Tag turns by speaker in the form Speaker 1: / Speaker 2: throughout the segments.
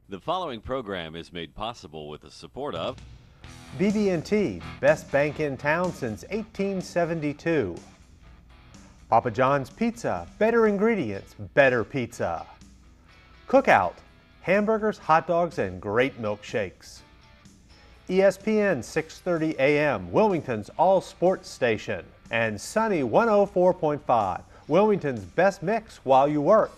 Speaker 1: The following program is made possible with the support of
Speaker 2: BB&T, best bank in town since 1872. Papa John's Pizza, better ingredients, better pizza. Cookout, hamburgers, hot dogs, and great milkshakes. ESPN 630 AM, Wilmington's all sports station. And Sunny 104.5, Wilmington's best mix while you work.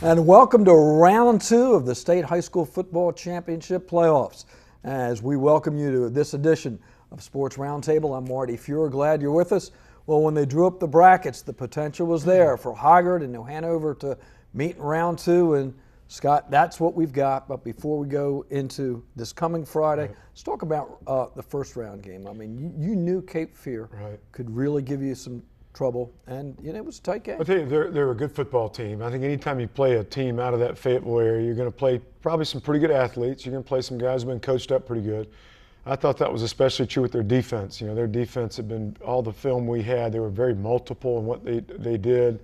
Speaker 3: And welcome to round two of the State High School Football Championship playoffs. As we welcome you to this edition of Sports Roundtable, I'm Marty Fuhrer. Glad you're with us. Well, when they drew up the brackets, the potential was there for Hoggard and New Hanover to meet in round two. And Scott, that's what we've got. But before we go into this coming Friday, let's talk about the first round game. I mean, you knew Cape Fear could really give you some trouble, and it was a tight game.
Speaker 4: I tell you, they're a good football team. I think anytime you play a team out of that Fayetteville area, you're going to play probably some pretty good athletes. You're going to play some guys who've been coached up pretty good. I thought that was especially true with their defense. Their defense had been, all the film we had, they were very multiple in what they did.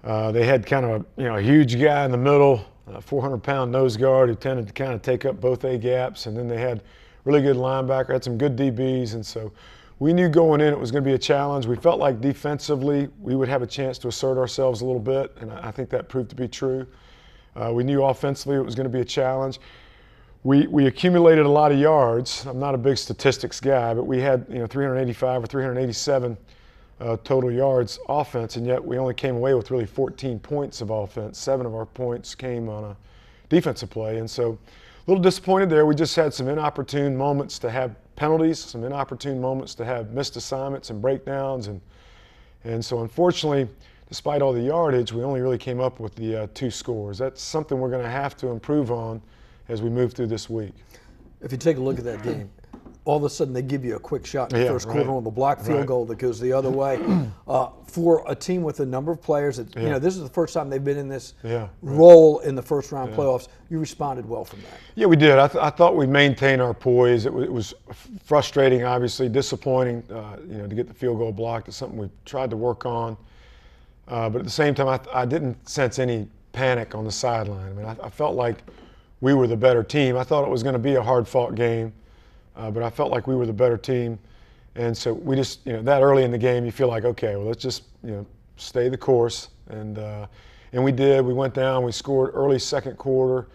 Speaker 4: They had kind of a huge guy in the middle, a 400-pound nose guard who tended to kind of take up both A gaps, and then they had really good linebacker, had some good DBs, and so we knew going in it was going to be a challenge. We felt like defensively we would have a chance to assert ourselves a little bit, and I think that proved to be true. We knew offensively it was going to be a challenge. We accumulated a lot of yards. I'm not a big statistics guy, but we had 385 or 387 total yards offense, and yet we only came away with really 14 points of offense. 7 of our points came on a defensive play, and so a little disappointed there. We just had some inopportune moments to have penalties, some inopportune moments to have missed assignments and breakdowns, and so unfortunately, despite all the yardage, we only really came up with the 2 scores. That's something we're going to have to improve on as we move through this week.
Speaker 3: If you take a look at that game, all of a sudden they give you a quick shot in the first quarter on the block field goal that goes the other way. For a team with a number of players, that, this is the first time they've been in this role in the first round playoffs. You responded well from that.
Speaker 4: Yeah, we did. I thought we maintained our poise. It was frustrating, obviously, disappointing, to get the field goal blocked. It's something we tried to work on. But at the same time, I didn't sense any panic on the sideline. I mean, I felt like we were the better team. I thought it was going to be a hard-fought game. But I felt like we were the better team. And so we just, that early in the game, you feel like, okay, well, let's just, stay the course. And we did. We went down. We scored early second quarter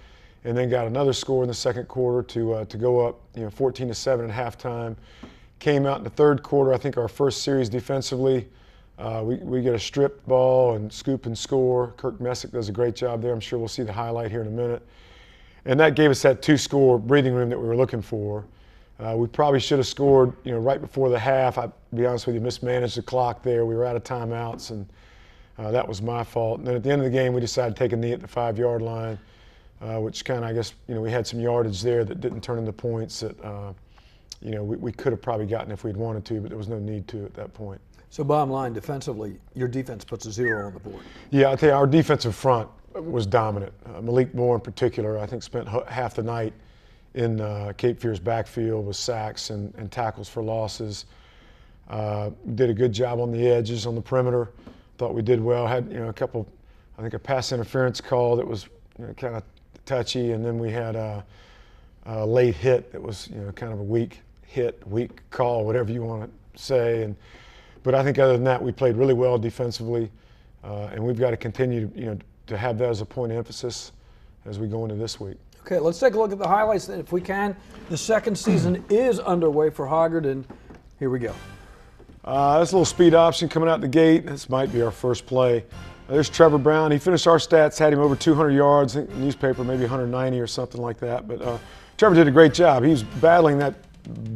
Speaker 4: and then got another score in the second quarter to go up, 14-7 at halftime. Came out in the third quarter, I think our first series defensively. We get a stripped ball and scoop and score. Kirk Messick does a great job there. I'm sure we'll see the highlight here in a minute. And that gave us that 2-score breathing room that we were looking for. We probably should have scored, right before the half. I'll be honest with you, mismanaged the clock there. We were out of timeouts, and that was my fault. And then at the end of the game, we decided to take a knee at the 5-yard line, which kind of, I guess, we had some yardage there that didn't turn into points that, we could have probably gotten if we'd wanted to, but there was no need to at that point.
Speaker 3: So bottom line, defensively, your defense puts a 0 on the board.
Speaker 4: Yeah, I'll tell you, our defensive front was dominant. Malik Moore in particular, I think, spent half the night in Cape Fear's backfield with sacks and tackles for losses. Did a good job on the edges, on the perimeter. Thought we did well. Had a couple, I think a pass interference call that was kind of touchy, and then we had a late hit that was kind of a weak hit, weak call, whatever you want to say. But I think other than that, we played really well defensively, and we've got to continue to have that as a point of emphasis as we go into this week.
Speaker 3: Okay, let's take a look at the highlights then, if we can. The second season is underway for Hoggard, and here we go.
Speaker 4: This little speed option coming out the gate. This might be our first play. There's Trevor Brown. He finished our stats, had him over 200 yards. I think the newspaper maybe 190 or something like that. But Trevor did a great job. He was battling that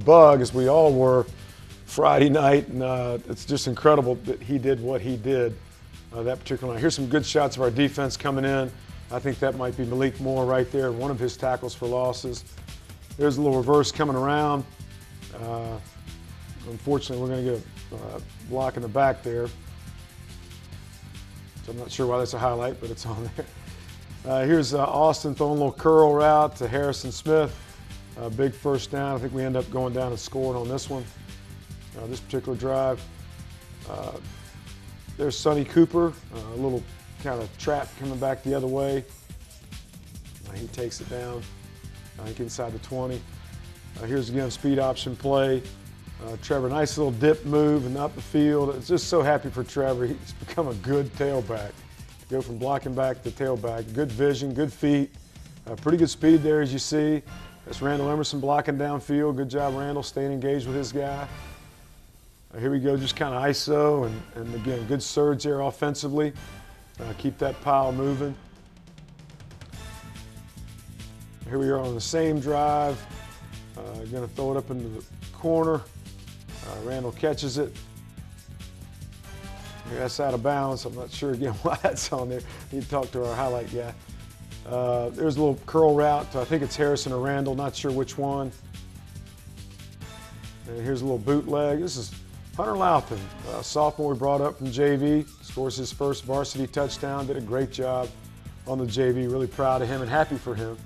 Speaker 4: bug, as we all were, Friday night, and it's just incredible that he did what he did that particular night. Here's some good shots of our defense coming in. I think that might be Malik Moore right there, one of his tackles for losses. There's a little reverse coming around. Unfortunately, we're going to get a block in the back there. So I'm not sure why that's a highlight, but it's on there. Here's Austin throwing a little curl route to Harrison Smith. Big first down. I think we end up going down and scoring on this one, this particular drive. There's Sonny Cooper, a little kind of trap coming back the other way. He takes it down, I think inside the 20. Here's again speed option play. Trevor, nice little dip move and up the field. It's just so happy for Trevor. He's become a good tailback. Go from blocking back to tailback. Good vision, good feet, pretty good speed there as you see. That's Randall Emerson blocking downfield. Good job, Randall, staying engaged with his guy. Here we go, just kind of ISO, and again, good surge there offensively. Keep that pile moving. Here we are on the same drive. Going to throw it up into the corner. Randall catches it. That's out of bounds. I'm not sure again why that's on there. Need to talk to our highlight guy. There's a little curl route to, I think it's Harrison or Randall, not sure which one. And here's a little bootleg. This is Hunter Lauthan, sophomore we brought up from JV, scores his first varsity touchdown, did a great job on the JV. Really proud of him and happy for him.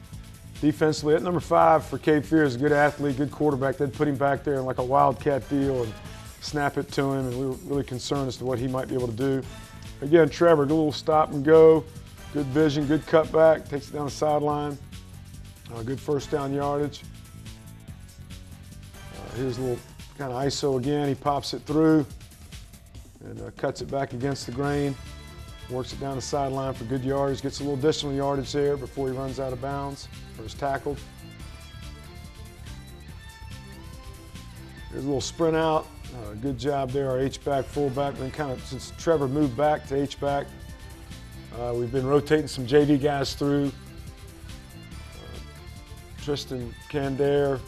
Speaker 4: Defensively, at number 5 for Cape Fear is a good athlete, good quarterback. They'd put him back there in like a wildcat deal and snap it to him, and we were really concerned as to what he might be able to do. Again, Trevor, good little stop and go, good vision, good cutback, takes it down the sideline. Good first down yardage. Here's a little kind of ISO again. He pops it through and cuts it back against the grain. Works it down the sideline for good yardage. Gets a little additional yardage there before he runs out of bounds or is tackled. Here's a little sprint out. Good job there, our H-back, fullback. Been kind of, since Trevor moved back to H-back, we've been rotating some JV guys through. Tristan Candair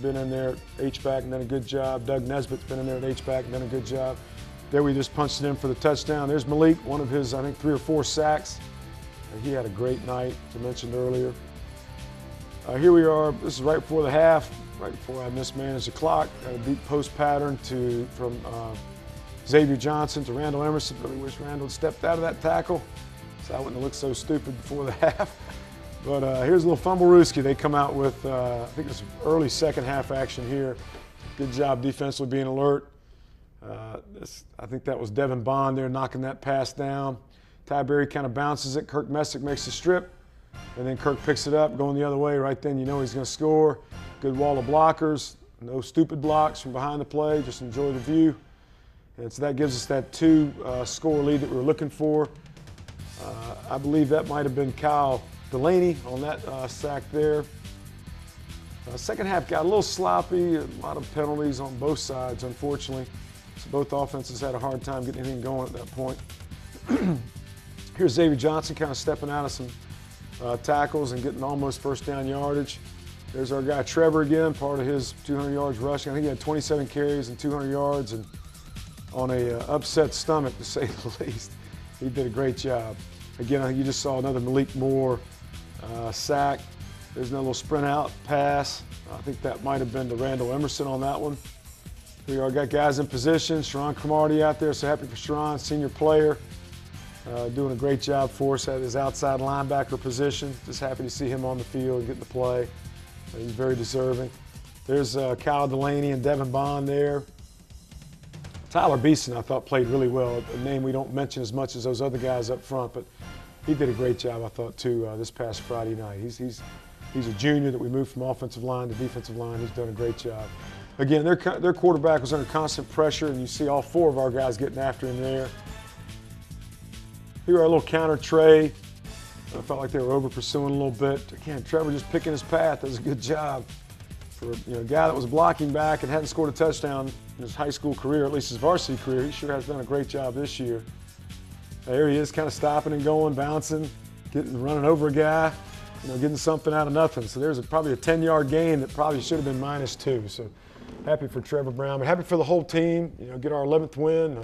Speaker 4: been in there at H-back and done a good job. Doug Nesbitt's been in there at H-back and done a good job. There we just punched it in for the touchdown. There's Malik, one of his, I think, 3 or 4 sacks. He had a great night, as I mentioned earlier. Here we are. This is right before the half, right before I mismanaged the clock. Got a deep post pattern from Xavier Johnson to Randall Emerson. Really wish Randall had stepped out of that tackle, so I wouldn't have looked so stupid before the half. But here's a little fumble-rooski. They come out with, I think it's early second half action here. Good job defensively being alert. I think that was Devin Bond there knocking that pass down. Ty Berry kind of bounces it. Kirk Messick makes the strip, and then Kirk picks it up, going the other way. Right then, you know he's going to score. Good wall of blockers. No stupid blocks from behind the play. Just enjoy the view. And so that gives us that 2-score lead that we were looking for. I believe that might have been Kyle Delaney on that sack there. Second half got a little sloppy. A lot of penalties on both sides, unfortunately. So both offenses had a hard time getting anything going at that point. Here's Xavier Johnson kind of stepping out of some tackles and getting almost first down yardage. There's our guy Trevor again, part of his 200 yards rushing. I think he had 27 carries and 200 yards, and on a upset stomach, to say the least. He did a great job. Again, I think you just saw another Malik Moore sack. There's another little sprint out pass. I think that might have been to Randall Emerson on that one. We are got guys in position. Sharon Cromartie out there, so happy for Sharon, senior player. Doing a great job for us at his outside linebacker position. Just happy to see him on the field and getting to play. He's very deserving. There's Kyle Delaney and Devin Bond there. Tyler Beeson, I thought, played really well. A name we don't mention as much as those other guys up front, but he did a great job, I thought, too, this past Friday night. He's a junior that we moved from offensive line to defensive line. He's done a great job. Again, their quarterback was under constant pressure, and you see all 4 of our guys getting after him there. Here our little counter tray. I felt like they were over pursuing a little bit. Again, Trevor just picking his path. Does a good job. For a guy that was blocking back and hadn't scored a touchdown in his high school career, at least his varsity career, he sure has done a great job this year. There he is, kind of stopping and going, bouncing, running over a guy, getting something out of nothing. So there's probably a 10-yard gain that probably should have been -2. So happy for Trevor Brown, but happy for the whole team. Get our 11th win.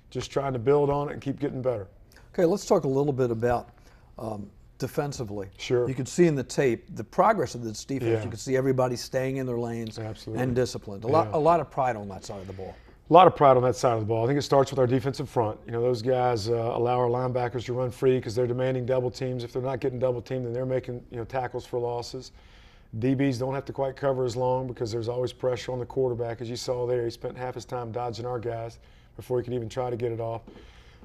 Speaker 4: Just trying to build on it and keep getting better.
Speaker 3: Okay, let's talk a little bit about defensively.
Speaker 4: Sure.
Speaker 3: You could see in the tape the progress of this defense.
Speaker 4: Yeah.
Speaker 3: You could see everybody staying in their lanes
Speaker 4: Absolutely.
Speaker 3: and disciplined. A
Speaker 4: Yeah.
Speaker 3: lot of pride on that side of the ball.
Speaker 4: A lot of pride on that side of the ball. I think it starts with our defensive front. You know, those guys allow our linebackers to run free because they're demanding double teams. If they're not getting double teamed, then they're making, you know, tackles for losses. DBs don't have to quite cover as long because there's always pressure on the quarterback. As you saw there, he spent half his time dodging our guys before he could even try to get it off.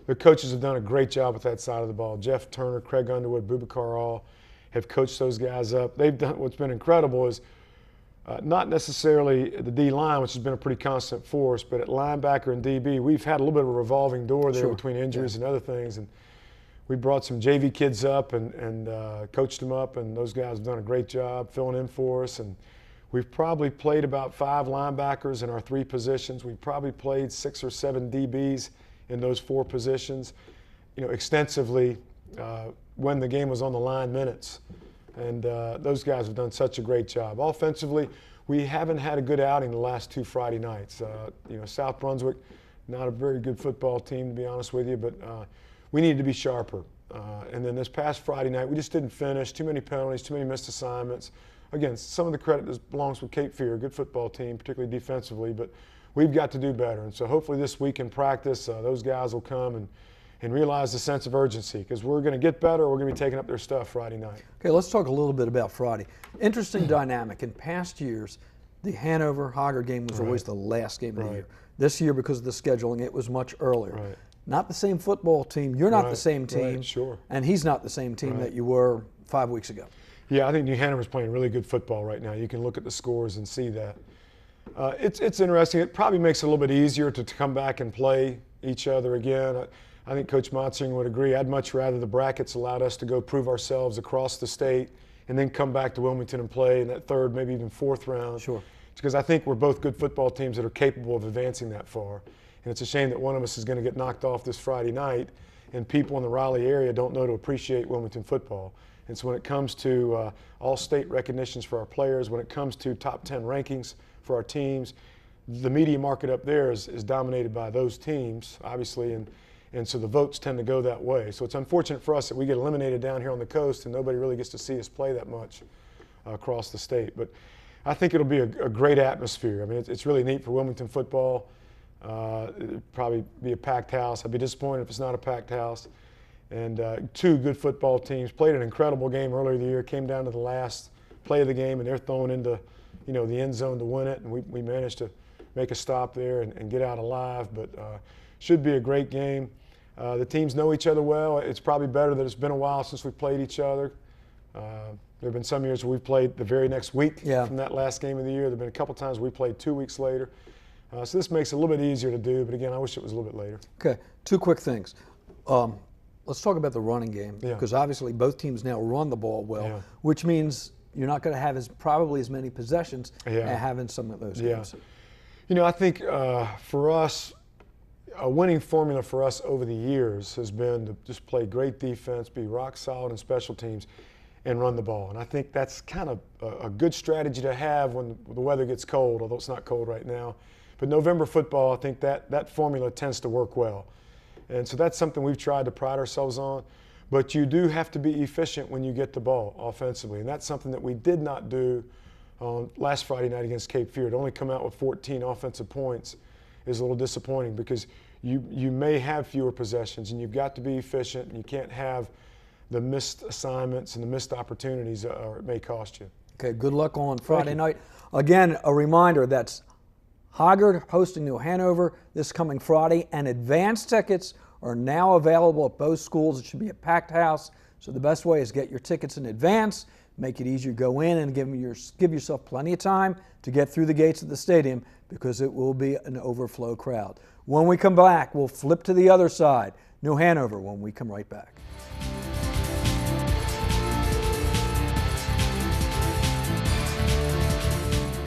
Speaker 4: The coaches have done a great job with that side of the ball. Jeff Turner, Craig Underwood, Boubacar all have coached those guys up. They've done, what's been incredible is not necessarily the D-line, which has been a pretty constant force, but at linebacker and DB, we've had a little bit of a revolving door there between injuries and other things. And we brought some JV kids up and coached them up, and those guys have done a great job filling in for us. And we've probably played about 5 linebackers in our 3 positions. We've probably played 6 or 7 DBs in those 4 positions, you know, extensively when the game was on the line minutes. And those guys have done such a great job. Offensively, we haven't had a good outing the last 2 Friday nights. You know, South Brunswick, not a very good football team, to be honest with you, but we needed to be sharper. And then this past Friday night, we just didn't finish. Too many penalties, too many missed assignments. Again, some of the credit belongs with Cape Fear, a good football team, particularly defensively, but we've got to do better. And so hopefully this week in practice, those guys will come and realize the sense of urgency, because we're going to get better or we're going to be taking up their stuff Friday night.
Speaker 3: Okay, let's talk a little bit about Friday. Interesting dynamic. In past years, the Hanover-Hogger game was always the last game of the year. This year, because of the scheduling, it was much earlier.
Speaker 4: Right.
Speaker 3: Not the same football team. You're not the same team.
Speaker 4: Right, sure.
Speaker 3: And he's not the same team that you were 5 weeks ago.
Speaker 4: Yeah, I think New Hanover's playing really good football right now. You can look at the scores and see that. It's interesting. It probably makes it a little bit easier to come back and play each other again. I think Coach Motzing would agree. I'd much rather the brackets allowed us to go prove ourselves across the state and then come back to Wilmington and play in that 3rd, maybe even 4th round.
Speaker 3: Sure.
Speaker 4: Because I think we're both good football teams that are capable of advancing that far. And it's a shame that one of us is going to get knocked off this Friday night, and people in the Raleigh area don't know to appreciate Wilmington football. And so when it comes to all state recognitions for our players, when it comes to top 10 rankings for our teams, the media market up there is dominated by those teams, obviously, and so the votes tend to go that way. So it's unfortunate for us that we get eliminated down here on the coast and nobody really gets to see us play that much across the state. But I think it'll be a great atmosphere. I mean, it's really neat for Wilmington football. It'll probably be a packed house. I'd be disappointed if it's not a packed house. And 2 good football teams played an incredible game earlier in the year, came down to the last play of the game, and they're throwing into, you know, the end zone to win it. And we managed to make a stop there and get out alive. But should be a great game. The teams know each other well. It's probably better that it's been a while since we've played each other. There have been some years where we've played the very next week from that last game of the year. There have been a couple times we played 2 weeks later. So this makes it a little bit easier to do, but again, I wish it was a little bit later.
Speaker 3: Okay, 2 quick things. Let's talk about the running game, because obviously both teams now run the ball well, which means you're not going to have probably as many possessions as having some of those games.
Speaker 4: You know, I think for us, a winning formula for us over the years has been to just play great defense, be rock solid in special teams, and run the ball. And I think that's kind of a good strategy to have when the weather gets cold, although it's not cold right now. But November football, I think that formula tends to work well. And so that's something we've tried to pride ourselves on. But you do have to be efficient when you get the ball offensively. And that's something that we did not do on last Friday night against Cape Fear. To only come out with 14 offensive points is a little disappointing, because you may have fewer possessions, and you've got to be efficient, and you can't have the missed assignments and the missed opportunities, or it may cost you.
Speaker 3: Okay, good luck on Friday night. Again, a reminder, that's Hoggard hosting New Hanover this coming Friday, and advance tickets are now available at both schools. It should be a packed house, so the best way is get your tickets in advance, make it easier to go in, and give yourself plenty of time to get through the gates of the stadium, because it will be an overflow crowd. When we come back, we'll flip to the other side, New Hanover, when we come right back.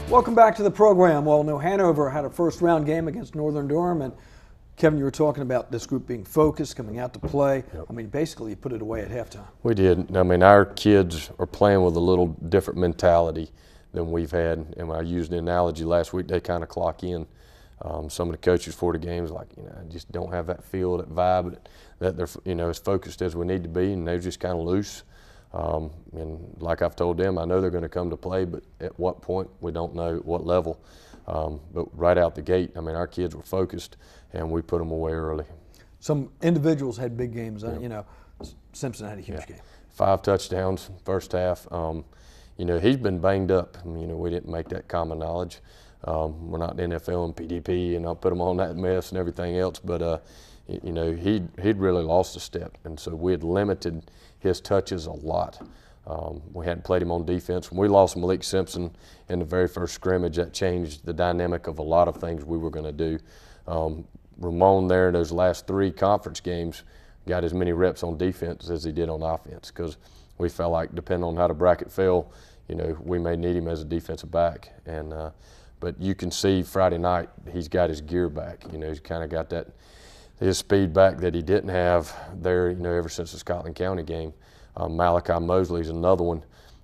Speaker 3: Welcome back to the program. Well, New Hanover had a first-round game against Northern Durham, and Kevin, you were talking about this group being focused, coming out to play. I mean, basically, you put it away at halftime.
Speaker 5: We did. I mean, our kids are playing with a little different mentality than we've had. And I used the analogy last week, they kind of clock in Some of the coaches for the games, like, just don't have that feel, that vibe, that they're, as focused as we need to be, and they're just kind of loose. And like I've told them, I know they're going to come to play, but at what point, we don't know, at what level. But right out the gate, I mean, our kids were focused, and we put them away early.
Speaker 3: Some individuals had big games. Simpson had a huge game. 5
Speaker 5: touchdowns first half. He's been banged up. We didn't make that common knowledge. We're not the NFL and PDP, and I'll put him on that mess and everything else. But he'd really lost a step, and so we had limited his touches a lot. We hadn't played him on defense. When we lost Malik Simpson in the very first scrimmage, that changed the dynamic of a lot of things we were going to do. Ramon there in those last 3 conference games got as many reps on defense as he did on offense, because we felt like, depending on how the bracket fell, we may need him as a defensive back. And but you can see Friday night he's got his gear back. He's kind of got his speed back that he didn't have there, ever since the Scotland County game. Malachi Mosley's another one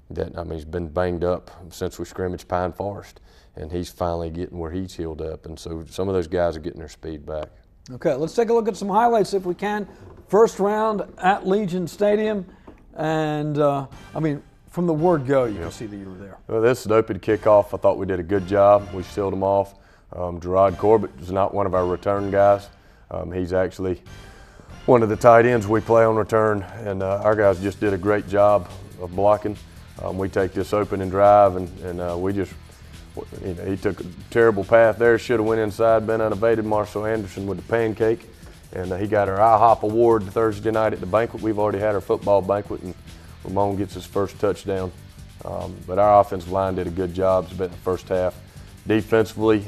Speaker 5: that, he's been banged up since we scrimmaged Pine Forest, and he's finally getting where he's healed up. And so some of those guys are getting their speed back.
Speaker 3: Okay, let's take a look at some highlights if we can. First round at Legion Stadium, and from the word go, you can see that you were there.
Speaker 5: Well, this is an open kickoff. I thought we did a good job. We sealed them off. Gerard Corbett is not one of our return guys. He's actually one of the tight ends we play on return, and our guys just did a great job of blocking. We take this opening drive, and we just, he took a terrible path there, should have went inside, been unevaded. Marcel Anderson with the pancake, and he got our IHOP award Thursday night at the banquet. We've already had our football banquet, and Ramon gets his first touchdown. But our offensive line did a good job. It's been the first half. Defensively,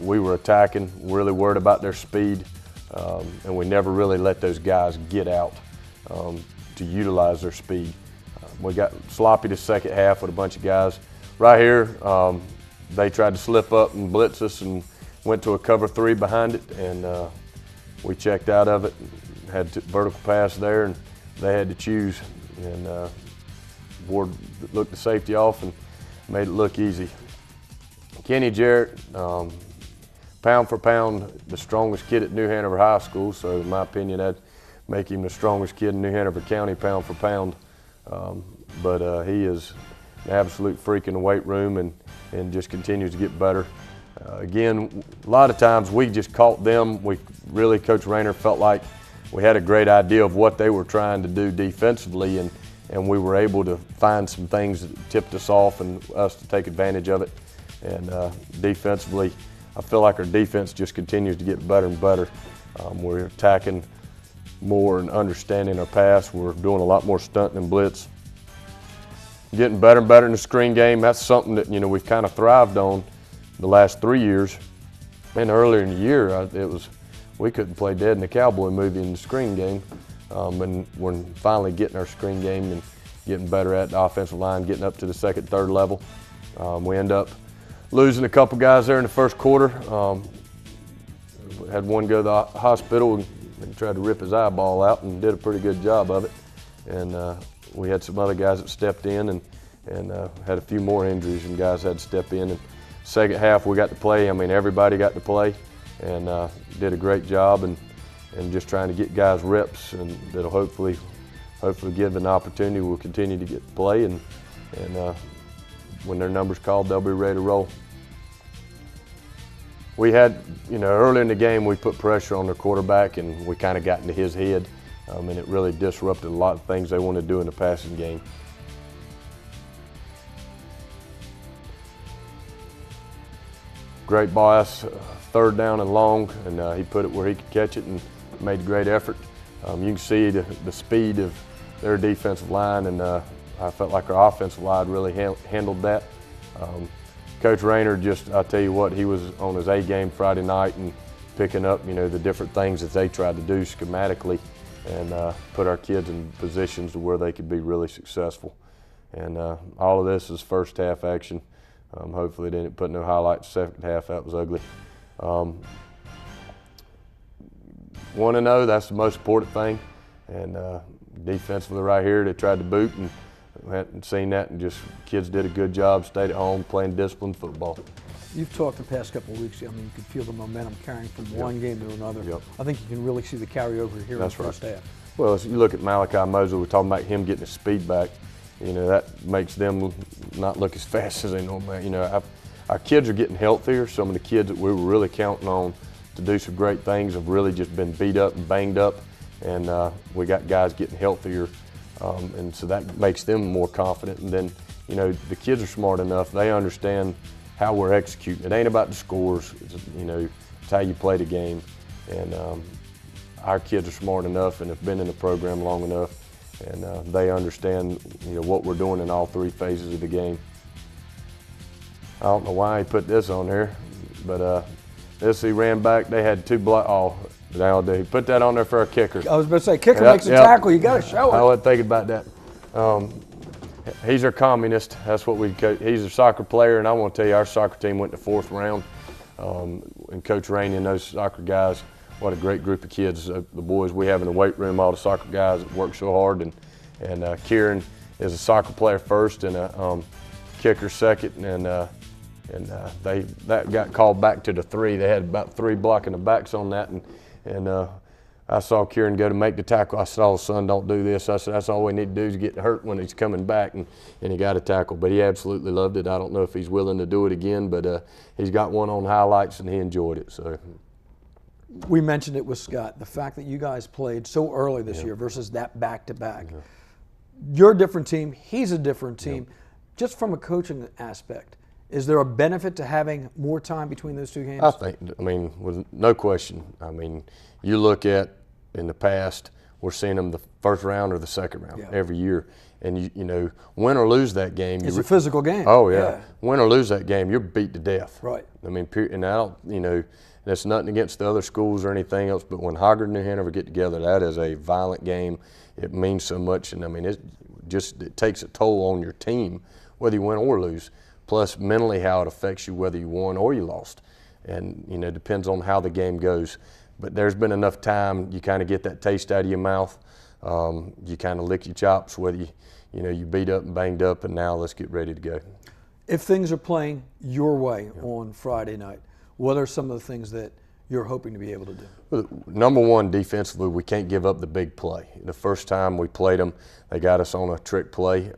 Speaker 5: we were attacking, really worried about their speed, and we never really let those guys get out to utilize their speed. We got sloppy the second half with a bunch of guys. Right here, they tried to slip up and blitz us and went to a cover 3 behind it, and we checked out of it, had vertical pass there, and they had to choose, and Ward looked the safety off and made it look easy. Kenny Jarrett, pound for pound, the strongest kid at New Hanover High School, so in my opinion, that'd make him the strongest kid in New Hanover County, pound for pound. But he is an absolute freak in the weight room, and just continues to get better. Again, a lot of times we just caught them. Coach Rayner felt like we had a great idea of what they were trying to do defensively, and we were able to find some things that tipped us off and us to take advantage of it. And defensively, I feel like our defense just continues to get better and better. We're attacking more and understanding our pass. We're doing a lot more stunting and blitz. Getting better and better in the screen game. That's something that we've kind of thrived on the last 3 years. And earlier in the year, we couldn't play dead in the cowboy movie in the screen game. And we're finally getting our screen game and getting better at the offensive line, getting up to the second, third level. We end up losing a couple guys there in the first quarter. Had one go to the hospital and tried to rip his eyeball out, and did a pretty good job of it. And we had some other guys that stepped in and had a few more injuries, and guys had to step in. And second half we got to play. Everybody got to play, and did a great job, and just trying to get guys reps, and that'll hopefully give an opportunity. We'll continue to get to play, and when their number's called, they'll be ready to roll. We had, early in the game, we put pressure on their quarterback, and we kind of got into his head, and it really disrupted a lot of things they want to do in the passing game. Great boss, third down and long, and he put it where he could catch it and made a great effort. You can see the speed of their defensive line, and I felt like our offensive line really handled that. Coach Rayner, I'll tell you what, he was on his A game Friday night and picking up, the different things that they tried to do schematically, and put our kids in positions to where they could be really successful. And all of this is first half action. Hopefully they didn't put no highlights second half. That was ugly. 1-0, that's the most important thing. And defensively right here, they tried to boot, and hadn't seen that, and just kids did a good job, stayed at home playing disciplined football.
Speaker 3: You've talked the past couple of weeks. I mean, you can feel the momentum carrying from one game to another.
Speaker 5: Yep.
Speaker 3: I think you can really see the carryover here in the first half.
Speaker 5: Well, if you look at Malachi Mosley, we're talking about him getting his speed back. You know, that makes them not look as fast as they normally. You know, our kids are getting healthier. Some of the kids that we were really counting on to do some great things have really just been beat up and banged up, and we got guys getting healthier, and so that makes them more confident. And then, you know, the kids are smart enough; they understand how we're executing. It ain't about the scores. You know, it's how you play the game. And our kids are smart enough and have been in the program long enough, and they understand, you know, what we're doing in all three phases of the game. I don't know why he put this on there, but this he ran back. They had two block. Oh, now they put that on there for a kicker.
Speaker 3: I was about to say, kicker makes a tackle. You got to show it.
Speaker 5: I wasn't thinking about that. He's our communist. That's what we coach. He's a soccer player, and I want to tell you, our soccer team went to 4th round. And Coach Rainey and those soccer guys, what a great group of kids. The boys we have in the weight room, all the soccer guys that work so hard. And Kieran is a soccer player first and a kicker second. And that got called back to the 3. They had about 3 blocking the backs on that. And I saw Kieran go to make the tackle. I said, "Oh, son, don't do this." I said, "That's all we need to do is get hurt when he's coming back," and he got a tackle. But he absolutely loved it. I don't know if he's willing to do it again, but he's got one on highlights, and he enjoyed it. So
Speaker 3: we mentioned it with Scott, the fact that you guys played so early this year versus that back-to-back. You're a different team. He's a different team. Just from a coaching aspect, is there a benefit to having more time between those two games?
Speaker 5: I mean, with no question. I mean, you look at in the past, we're seeing them the first round or the second round every year. And, you know, win or lose that game.
Speaker 3: It's a physical game.
Speaker 5: Oh, yeah. Win or lose that game, you're beat to death.
Speaker 3: Right.
Speaker 5: I mean, and I don't, you know, that's nothing against the other schools or anything else, but when Hoggard and New Hanover get together, that is a violent game. It means so much, and I mean, it takes a toll on your team, whether you win or lose. Plus mentally how it affects you whether you won or you lost. And, you know, it depends on how the game goes. But there's been enough time, you kind of get that taste out of your mouth. You kind of lick your chops, whether you know, you beat up and banged up, and now let's get ready to go.
Speaker 3: If things are playing your way on Friday night, what are some of the things that you're hoping to be able to do?
Speaker 5: Well, number one, defensively, we can't give up the big play. The first time we played them, they got us on a trick play.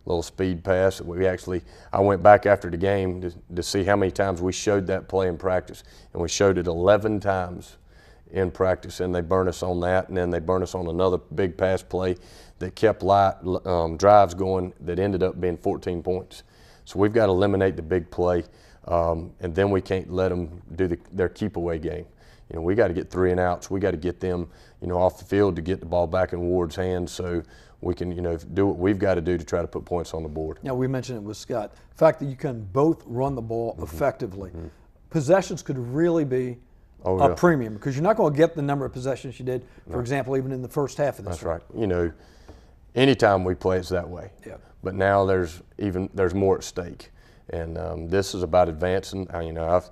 Speaker 5: Little speed pass. I went back after the game to see how many times we showed that play in practice, and we showed it 11 times in practice, and they burned us on that, and then they burned us on another big pass play that kept drives going that ended up being 14 points. So we've got to eliminate the big play, and then we can't let them do their keep-away game. You know, we got to get 3 and outs. We got to get them, you know, off the field to get the ball back in Ward's hands so we can, you know, do what we've got to do to try to put points on the board.
Speaker 3: Now, we mentioned it with Scott. The fact that you can both run the ball effectively. Possessions could really be a premium because you're not going to get the number of possessions you did, for example, even in the first half of this.
Speaker 5: That's right. You know, anytime we play, it's that way.
Speaker 3: Yeah.
Speaker 5: But now there's more at stake. And this is about advancing. You know,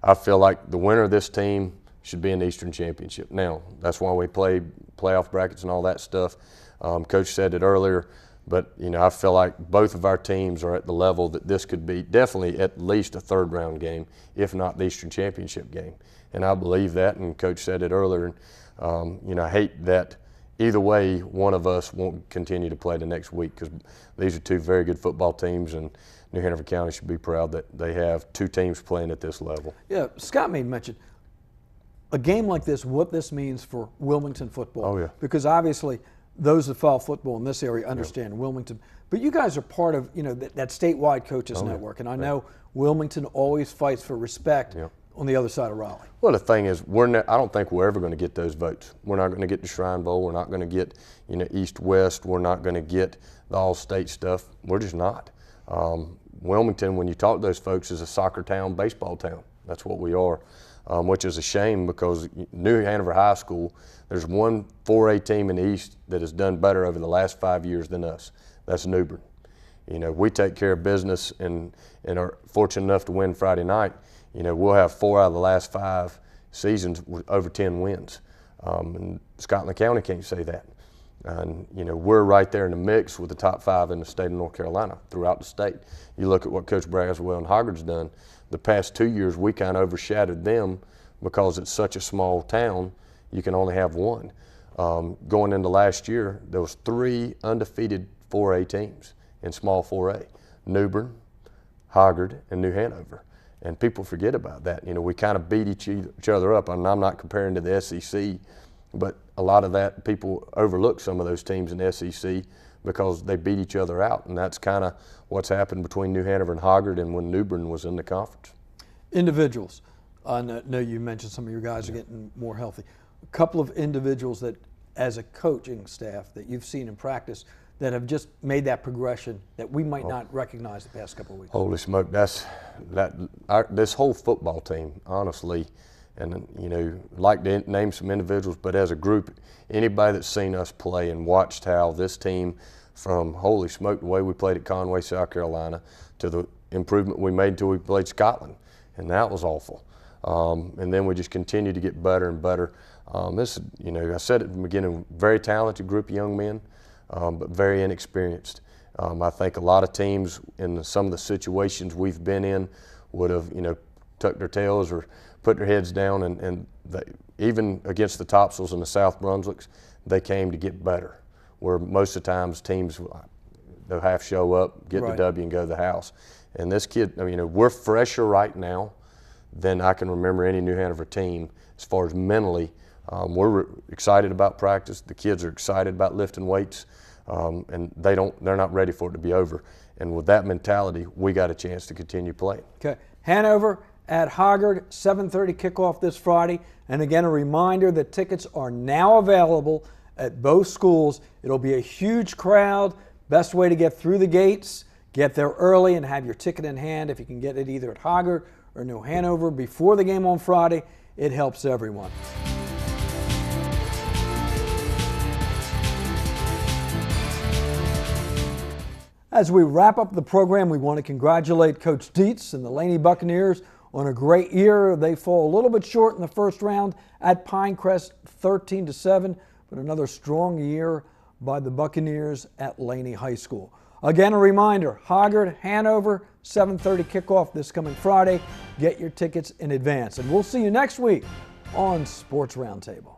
Speaker 5: I feel like the winner of this team should be in the Eastern Championship. Now, that's why we play playoff brackets and all that stuff. Coach said it earlier, but, you know, I feel like both of our teams are at the level that this could be definitely at least a 3rd round game, if not the Eastern Championship game. And I believe that, and Coach said it earlier. You know, I hate that either way one of us won't continue to play the next week because these are 2 very good football teams, and New Hanover County should be proud that they have 2 teams playing at this level.
Speaker 3: Yeah, Scott made mention a game like this, what this means for Wilmington football.
Speaker 5: Oh, yeah.
Speaker 3: Because obviously those that follow football in this area understand Wilmington. But you guys are part of, you know, that statewide coaches network. And I know Wilmington always fights for respect on the other side of Raleigh.
Speaker 5: Well, the thing is, I don't think we're ever going to get those votes. We're not going to get the Shrine Bowl. We're not going to get, you know, East-West. We're not going to get the all-state stuff. We're just not. Wilmington, when you talk to those folks, is a soccer town, baseball town. That's what we are, which is a shame because New Hanover High School, there's one 4A team in the East that has done better over the last 5 years than us. That's New Bern. You know, we take care of business and are fortunate enough to win Friday night. You know, we'll have 4 out of the last 5 seasons with over 10 wins. And Scotland County can't say that. And, you know, we're right there in the mix with the top 5 in the state of North Carolina, throughout the state. You look at what Coach Braswell and Hoggard's done. The past 2 years, we kind of overshadowed them because it's such a small town, you can only have one. Going into last year, there was 3 undefeated 4A teams in small 4A, New Bern, Hoggard, and New Hanover. And people forget about that. You know, we kind of beat each other up, and I'm not comparing to the SEC, but a lot of that, people overlook some of those teams in the SEC because they beat each other out, and that's kind of what's happened between New Hanover and Hoggard and when New Bern was in the conference.
Speaker 3: Individuals. I know you mentioned some of your guys are getting more healthy. A couple of individuals that, as a coaching staff, that you've seen in practice that have just made that progression that we might not recognize the past couple of weeks.
Speaker 5: Holy smoke, this whole football team, honestly, and you know, like to name some individuals, but as a group, anybody that's seen us play and watched how this team, from holy smoke, the way we played at Conway, South Carolina, to the improvement we made until we played Scotland, and that was awful. And then we just continue to get better and better. This, you know, I said at the beginning, very talented group of young men, but very inexperienced. I think a lot of teams in some of the situations we've been in would have, you know, tucked their tails or put their heads down, and even against the Topsails and the South Brunswicks, they came to get better. Where most of the times teams, they'll half show up, get the W, and go to the house. And this kid, I mean, you know, we're fresher right now than I can remember any New Hanover team as far as mentally. We're excited about practice. The kids are excited about lifting weights, and they're not ready for it to be over. And with that mentality, we got a chance to continue playing.
Speaker 3: Okay, Hanover at Hoggard, 7:30 kickoff this Friday. And again, a reminder that tickets are now available at both schools. It'll be a huge crowd. Best way to get through the gates, get there early and have your ticket in hand. If you can get it either at Hoggard or New Hanover before the game on Friday, it helps everyone. As we wrap up the program, we want to congratulate Coach Dietz and the Laney Buccaneers on a great year. They fall a little bit short in the first round at Pinecrest, 13-7, but another strong year by the Buccaneers at Laney High School. Again, a reminder, Hoggard, Hanover, 7:30 kickoff this coming Friday. Get your tickets in advance. And we'll see you next week on Sports Roundtable.